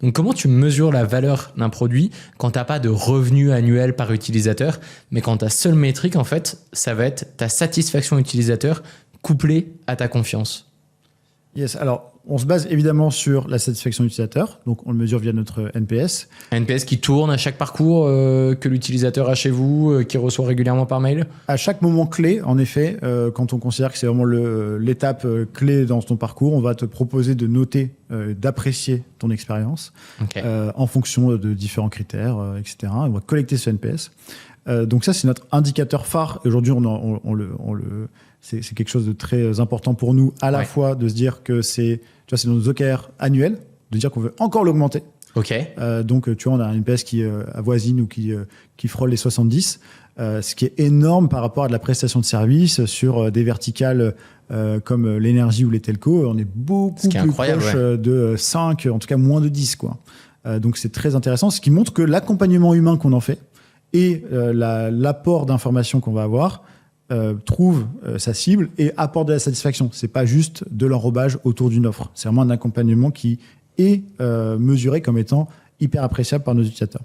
Donc comment tu mesures la valeur d'un produit quand tu n'as pas de revenus annuels par utilisateur, mais quand ta seule métrique, en fait, ça va être ta satisfaction utilisateur couplée à ta confiance? Yes, alors on se base évidemment sur la satisfaction utilisateur, donc on le mesure via notre NPS. Un NPS qui tourne à chaque parcours que l'utilisateur a chez vous, qui reçoit régulièrement par mail? À chaque moment clé, en effet, quand on considère que c'est vraiment l'étape clé dans ton parcours, on va te proposer de noter, d'apprécier ton expérience en fonction de différents critères, etc. On va collecter ce NPS. Donc ça, c'est notre indicateur phare. Et aujourd'hui, c'est quelque chose de très important pour nous, à la fois de se dire que c'est nos OKR annuels, de dire qu'on veut encore l'augmenter. Donc, tu vois, on a un NPS qui avoisine ou qui frôle les 70, ce qui est énorme par rapport à de la prestation de service sur des verticales comme l'énergie ou les telcos. On est beaucoup plus proche de 5, en tout cas moins de 10, quoi. Donc, c'est très intéressant, ce qui montre que l'accompagnement humain qu'on en fait et l'apport d'informations qu'on va avoir trouve sa cible et apporte de la satisfaction. C'est pas juste de l'enrobage autour d'une offre. C'est vraiment un accompagnement qui est mesuré comme étant hyper appréciable par nos utilisateurs.